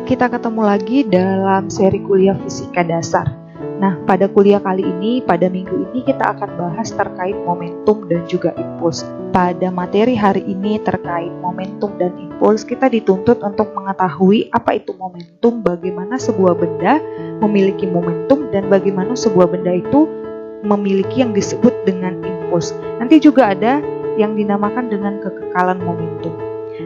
kita ketemu lagi dalam seri kuliah fisika dasar. Nah, pada kuliah kali ini, pada minggu ini kita akan bahas terkait momentum dan juga impuls. Pada materi hari ini terkait momentum dan impuls, kita dituntut untuk mengetahui apa itu momentum, bagaimana sebuah benda memiliki momentum, dan bagaimana sebuah benda itu memiliki yang disebut dengan impuls. Nanti juga ada yang dinamakan dengan kekekalan momentum.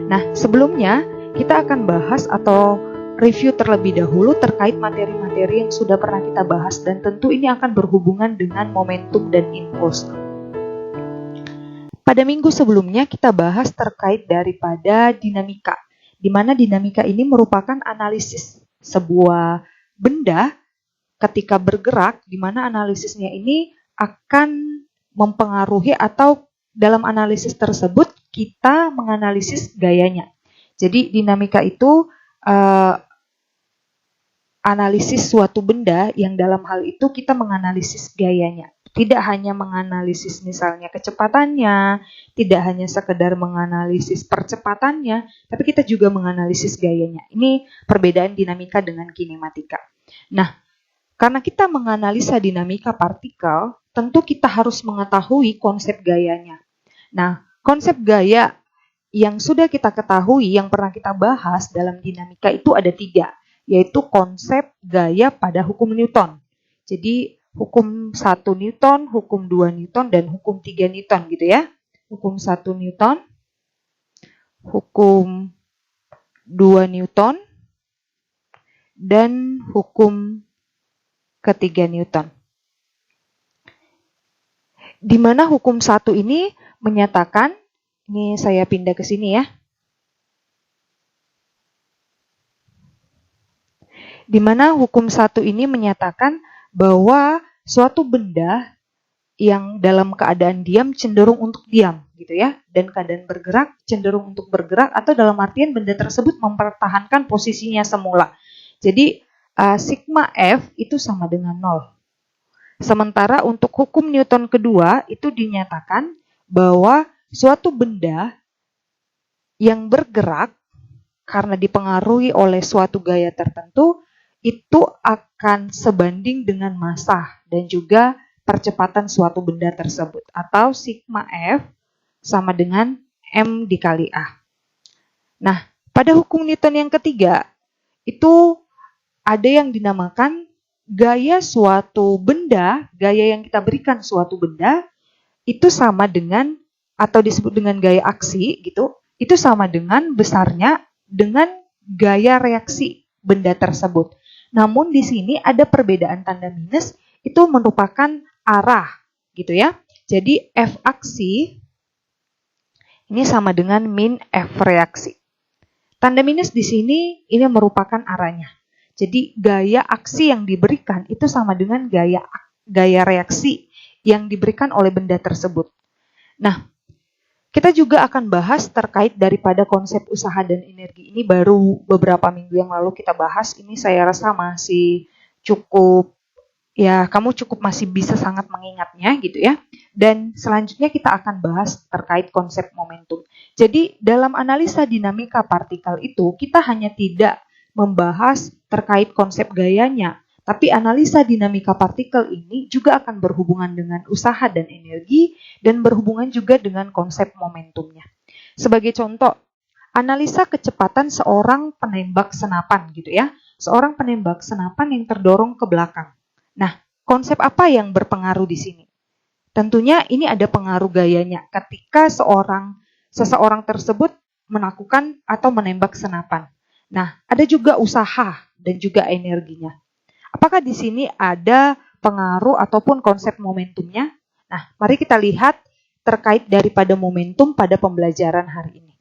Nah, sebelumnya kita akan bahas atau review terlebih dahulu terkait materi-materi yang sudah pernah kita bahas, dan tentu ini akan berhubungan dengan momentum dan impuls. Pada minggu sebelumnya kita bahas terkait daripada dinamika, di mana dinamika ini merupakan analisis sebuah benda ketika bergerak, di mana analisisnya ini akan mempengaruhi atau dalam analisis tersebut kita menganalisis gayanya. Jadi dinamika itu analisis suatu benda yang dalam hal itu kita menganalisis gayanya. Tidak hanya menganalisis misalnya kecepatannya, tidak hanya sekedar menganalisis percepatannya, tapi kita juga menganalisis gayanya. Ini perbedaan dinamika dengan kinematika. Nah, karena kita menganalisa dinamika partikel, tentu kita harus mengetahui konsep gayanya. Nah, konsep gaya yang sudah kita ketahui, yang pernah kita bahas dalam dinamika itu ada 3. Yaitu konsep gaya pada hukum Newton. Jadi hukum 1 Newton, hukum 2 Newton, dan hukum 3 Newton gitu ya. Hukum 1 Newton, hukum 2 Newton, dan hukum ketiga Newton. Di mana hukum 1 ini menyatakan, ini saya pindah ke sini ya. Di mana hukum 1 ini menyatakan bahwa suatu benda yang dalam keadaan diam cenderung untuk diam gitu ya, dan keadaan bergerak cenderung untuk bergerak, atau dalam artian benda tersebut mempertahankan posisinya semula. Jadi sigma F itu sama dengan 0. Sementara untuk hukum Newton kedua itu dinyatakan bahwa suatu benda yang bergerak karena dipengaruhi oleh suatu gaya tertentu itu akan sebanding dengan massa dan juga percepatan suatu benda tersebut, atau sigma F sama dengan M dikali A. Nah, pada hukum Newton yang ketiga itu ada yang dinamakan gaya suatu benda, gaya yang kita berikan suatu benda itu sama dengan, atau disebut dengan gaya aksi gitu, itu sama dengan besarnya dengan gaya reaksi benda tersebut. Namun di sini ada perbedaan tanda minus, itu merupakan arah gitu ya. Jadi F aksi ini sama dengan min F reaksi. Tanda minus di sini ini merupakan arahnya. Jadi gaya aksi yang diberikan itu sama dengan gaya reaksi yang diberikan oleh benda tersebut. Nah, kita juga akan bahas terkait daripada konsep usaha dan energi. Ini baru beberapa minggu yang lalu kita bahas. Ini saya rasa masih cukup, ya kamu cukup masih bisa sangat mengingatnya gitu ya. Dan selanjutnya kita akan bahas terkait konsep momentum. Jadi dalam analisa dinamika partikel itu kita hanya tidak membahas terkait konsep gayanya, tapi analisa dinamika partikel ini juga akan berhubungan dengan usaha dan energi, dan berhubungan juga dengan konsep momentumnya. Sebagai contoh, analisa kecepatan seorang penembak senapan gitu ya. Seorang penembak senapan yang terdorong ke belakang. Nah, konsep apa yang berpengaruh di sini? Tentunya ini ada pengaruh gayanya ketika seseorang tersebut melakukan atau menembak senapan. Nah, ada juga usaha dan juga energinya. Apakah di sini ada pengaruh ataupun konsep momentumnya? Nah, mari kita lihat terkait daripada momentum pada pembelajaran hari ini.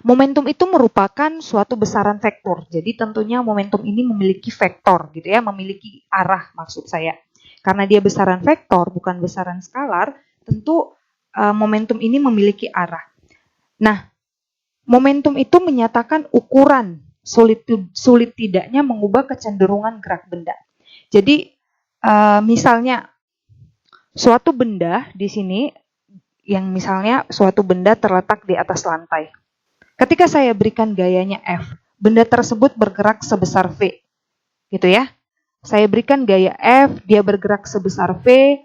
Momentum itu merupakan suatu besaran vektor. Jadi tentunya momentum ini memiliki vektor gitu ya, memiliki arah maksud saya. Karena dia besaran vektor bukan besaran skalar, tentu momentum ini memiliki arah. Nah, momentum itu menyatakan ukuran sulit tidaknya mengubah kecenderungan gerak benda. Jadi misalnya suatu benda di sini, yang misalnya suatu benda terletak di atas lantai. Ketika saya berikan gayanya F, benda tersebut bergerak sebesar V. Gitu ya. Saya berikan gaya F, dia bergerak sebesar V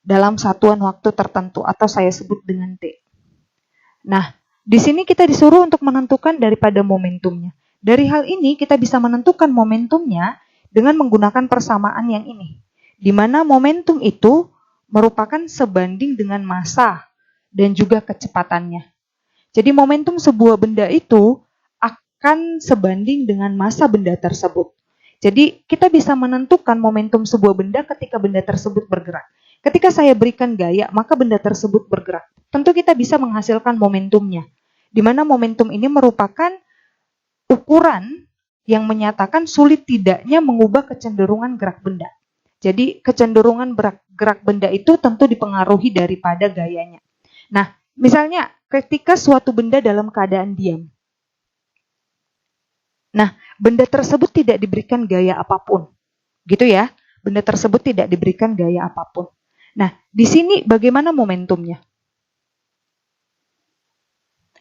dalam satuan waktu tertentu atau saya sebut dengan T. Nah, di sini kita disuruh untuk menentukan daripada momentumnya. Dari hal ini kita bisa menentukan momentumnya dengan menggunakan persamaan yang ini. Di mana momentum itu merupakan sebanding dengan massa dan juga kecepatannya. Jadi momentum sebuah benda itu akan sebanding dengan massa benda tersebut. Jadi kita bisa menentukan momentum sebuah benda ketika benda tersebut bergerak. Ketika saya berikan gaya, maka benda tersebut bergerak. Tentu kita bisa menghasilkan momentumnya. Di mana momentum ini merupakan ukuran yang menyatakan sulit tidaknya mengubah kecenderungan gerak benda. Jadi kecenderungan gerak benda itu tentu dipengaruhi daripada gayanya. Nah, misalnya ketika suatu benda dalam keadaan diam. Nah, benda tersebut tidak diberikan gaya apapun. Gitu ya. Benda tersebut tidak diberikan gaya apapun. Nah, di sini bagaimana momentumnya?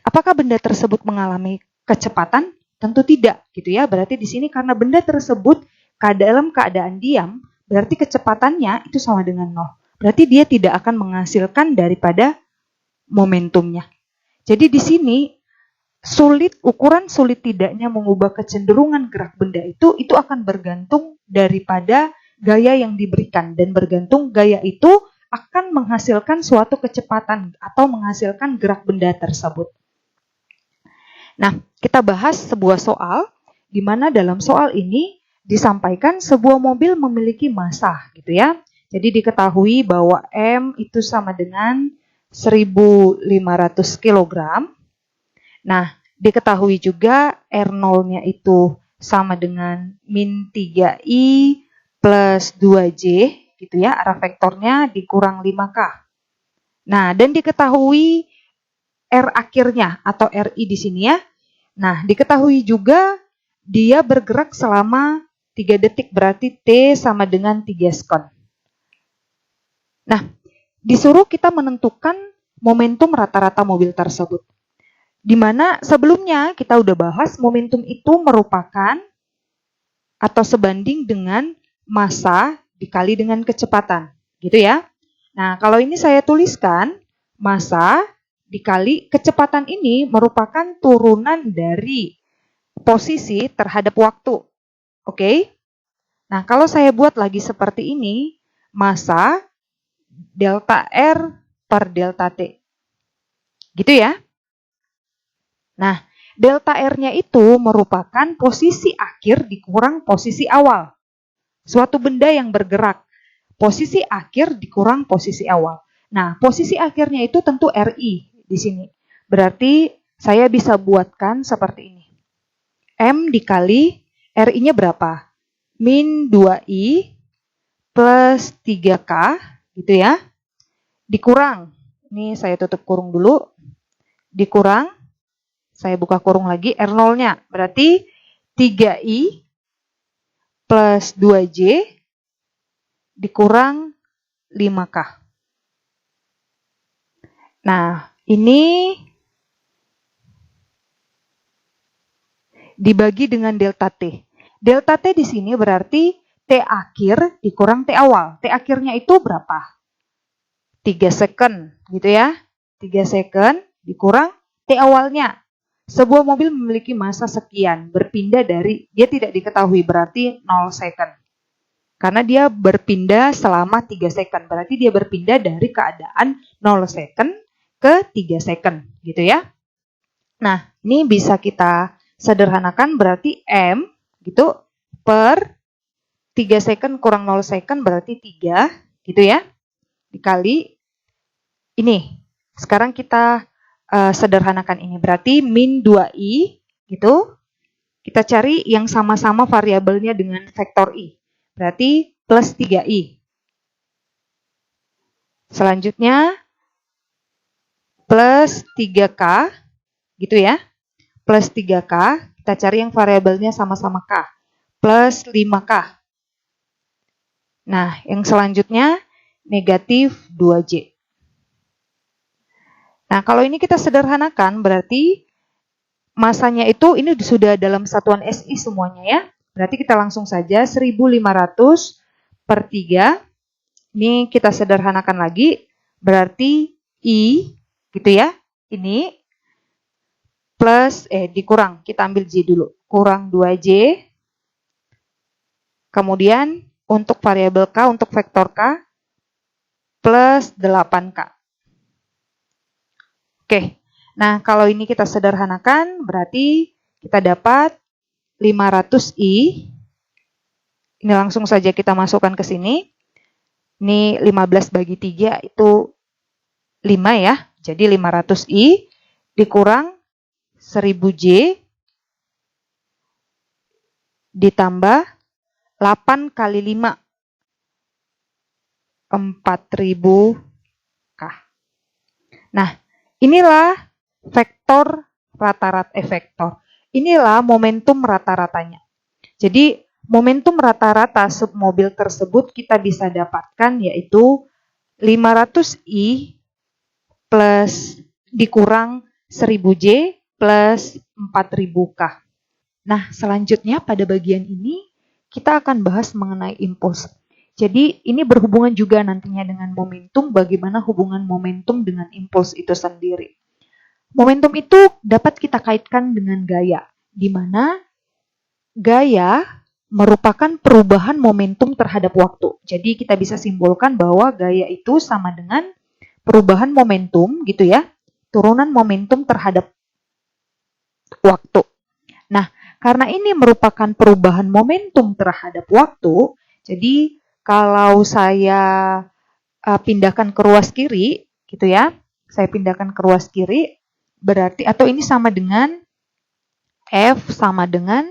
Apakah benda tersebut mengalami kecepatan? Tentu tidak, gitu ya. Berarti di sini karena benda tersebut dalam keadaan diam, berarti kecepatannya itu sama dengan 0. Berarti dia tidak akan menghasilkan daripada momentumnya. Jadi di sini ukuran sulit tidaknya mengubah kecenderungan gerak benda itu akan bergantung daripada gaya yang diberikan, dan bergantung gaya itu akan menghasilkan suatu kecepatan atau menghasilkan gerak benda tersebut. Nah, kita bahas sebuah soal di mana dalam soal ini disampaikan sebuah mobil memiliki massa, gitu ya. Jadi diketahui bahwa M itu sama dengan 1.500 kg. Nah, diketahui juga R0-nya itu sama dengan min 3I plus 2J, gitu ya, arah vektornya dikurang 5K. Nah, dan diketahui R akhirnya atau RI di sini ya. Nah, diketahui juga dia bergerak selama 3 detik, berarti T sama dengan 3 sekon. Nah, disuruh kita menentukan momentum rata-rata mobil tersebut. Di mana sebelumnya kita udah bahas momentum itu merupakan atau sebanding dengan massa dikali dengan kecepatan, gitu ya. Nah, kalau ini saya tuliskan massa dikali kecepatan ini merupakan turunan dari posisi terhadap waktu. Oke? Nah, kalau saya buat lagi seperti ini, massa delta R per delta T. Gitu ya. Nah, delta R-nya itu merupakan posisi akhir dikurang posisi awal. Suatu benda yang bergerak. Posisi akhir dikurang posisi awal. Nah, posisi akhirnya itu tentu RI di sini. Berarti saya bisa buatkan seperti ini. M dikali RI-nya berapa? Min 2I plus 3K, gitu ya. Dikurang. Ini saya tutup kurung dulu. Dikurang. Saya buka kurung lagi, R0-nya. Berarti 3I plus 2J dikurang 5K. Nah, ini dibagi dengan delta T. Delta T di sini berarti T akhir dikurang T awal. T akhirnya itu berapa? 3 second, gitu ya. 3 second dikurang T awalnya. Sebuah mobil memiliki massa sekian, berpindah dari, dia tidak diketahui, berarti 0 second. Karena dia berpindah selama 3 second, berarti dia berpindah dari keadaan 0 second ke 3 second, gitu ya. Nah, ini bisa kita sederhanakan, berarti M, gitu, per 3 second kurang 0 second, berarti 3, gitu ya. Dikali ini. Sekarang kita sederhanakan ini. Berarti min 2i, gitu. Kita cari yang sama-sama variabelnya dengan vektor i. Berarti plus 3i. Selanjutnya plus 3k, gitu ya. Plus 3k, kita cari yang variabelnya sama-sama k. Plus 5k. Nah, yang selanjutnya negatif 2j. Nah, kalau ini kita sederhanakan, berarti masanya itu ini sudah dalam satuan SI semuanya ya. Berarti kita langsung saja 1500 per 3. Ini kita sederhanakan lagi. Berarti I gitu ya. Ini plus, dikurang. Kita ambil J dulu. Kurang 2J. Kemudian untuk variabel K, untuk vektor K, plus 8K. Oke, nah kalau ini kita sederhanakan, berarti kita dapat 500I. Ini langsung saja kita masukkan ke sini. Ini 15 bagi 3 itu 5 ya. Jadi 500I dikurang 1000J ditambah 8 kali 5. 4000K. Nah, inilah vektor rata-rata vektor. Inilah momentum rata-ratanya. Jadi, momentum rata-rata mobil tersebut kita bisa dapatkan yaitu 500I plus dikurang 1000J plus 4000K. Nah, selanjutnya pada bagian ini kita akan bahas mengenai impuls. Jadi ini berhubungan juga nantinya dengan momentum, bagaimana hubungan momentum dengan impuls itu sendiri. Momentum itu dapat kita kaitkan dengan gaya, di mana gaya merupakan perubahan momentum terhadap waktu. Jadi kita bisa simpulkan bahwa gaya itu sama dengan perubahan momentum gitu ya, turunan momentum terhadap waktu. Nah, karena ini merupakan perubahan momentum terhadap waktu, jadi kalau saya pindahkan ke ruas kiri, gitu ya, saya pindahkan ke ruas kiri, berarti, atau ini sama dengan F sama dengan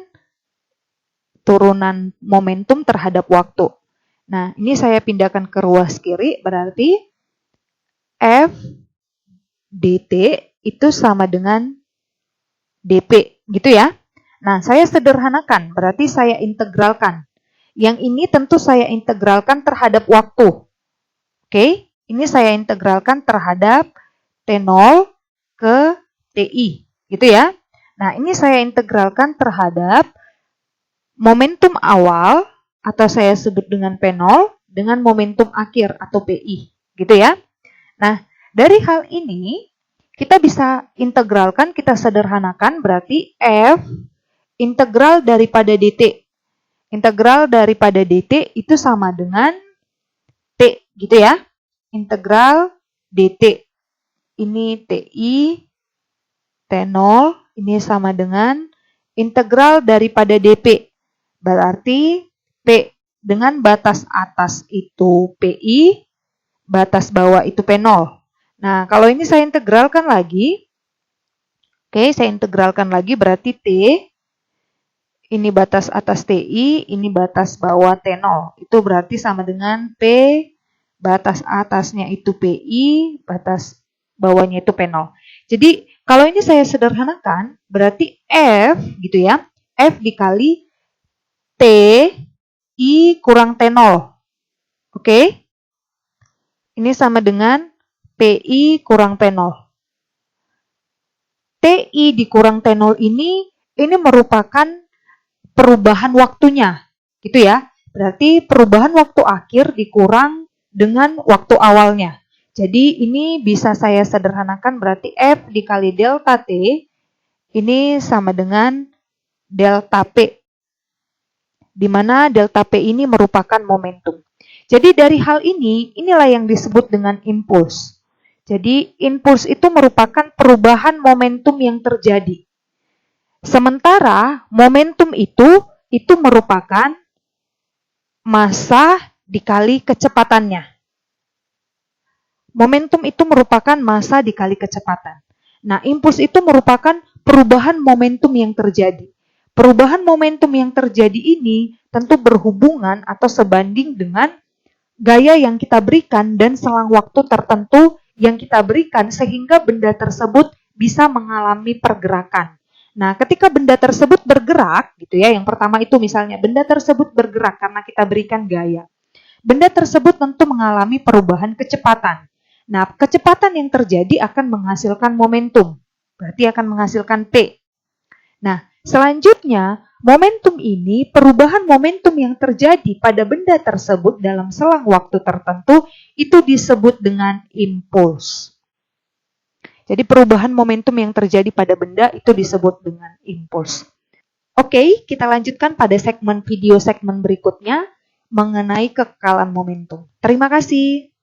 turunan momentum terhadap waktu. Nah, ini saya pindahkan ke ruas kiri, berarti F dt itu sama dengan dp, gitu ya. Nah, saya sederhanakan, berarti saya integralkan. Yang ini tentu saya integralkan terhadap waktu. Oke, ini saya integralkan terhadap T0 ke TI, gitu ya. Nah, ini saya integralkan terhadap momentum awal, atau saya sebut dengan P0, dengan momentum akhir, atau PI, gitu ya. Nah, dari hal ini, kita bisa integralkan, kita sederhanakan, berarti F integral daripada DT. Integral daripada DT itu sama dengan T, gitu ya. Integral DT. Ini TI, T0, ini sama dengan integral daripada DP. Berarti P dengan batas atas itu PI, batas bawah itu P0. Nah, kalau ini saya integralkan lagi, oke, saya integralkan lagi berarti T, ini batas atas TI, ini batas bawah T0. Itu berarti sama dengan P, batas atasnya itu PI, batas bawahnya itu P0. Jadi, kalau ini saya sederhanakan, berarti F, gitu ya, F dikali T, I kurang T0. Oke? Ini sama dengan PI kurang T0. TI dikurang T0 ini merupakan perubahan waktunya, gitu ya. Berarti perubahan waktu akhir dikurang dengan waktu awalnya. Jadi ini bisa saya sederhanakan berarti F dikali delta T ini sama dengan delta P, di mana delta P ini merupakan momentum. Jadi dari hal ini, inilah yang disebut dengan impuls. Jadi impuls itu merupakan perubahan momentum yang terjadi. Sementara momentum itu merupakan massa dikali kecepatannya. Momentum itu merupakan massa dikali kecepatan. Nah, impuls itu merupakan perubahan momentum yang terjadi. Perubahan momentum yang terjadi ini tentu berhubungan atau sebanding dengan gaya yang kita berikan dan selang waktu tertentu yang kita berikan sehingga benda tersebut bisa mengalami pergerakan. Nah, ketika benda tersebut bergerak, gitu ya, yang pertama itu misalnya benda tersebut bergerak karena kita berikan gaya. Benda tersebut tentu mengalami perubahan kecepatan. Nah, kecepatan yang terjadi akan menghasilkan momentum. Berarti akan menghasilkan P. Nah, selanjutnya, momentum ini, perubahan momentum yang terjadi pada benda tersebut dalam selang waktu tertentu, itu disebut dengan impuls. Jadi perubahan momentum yang terjadi pada benda itu disebut dengan impuls. Oke, kita lanjutkan pada segmen berikutnya mengenai kekekalan momentum. Terima kasih.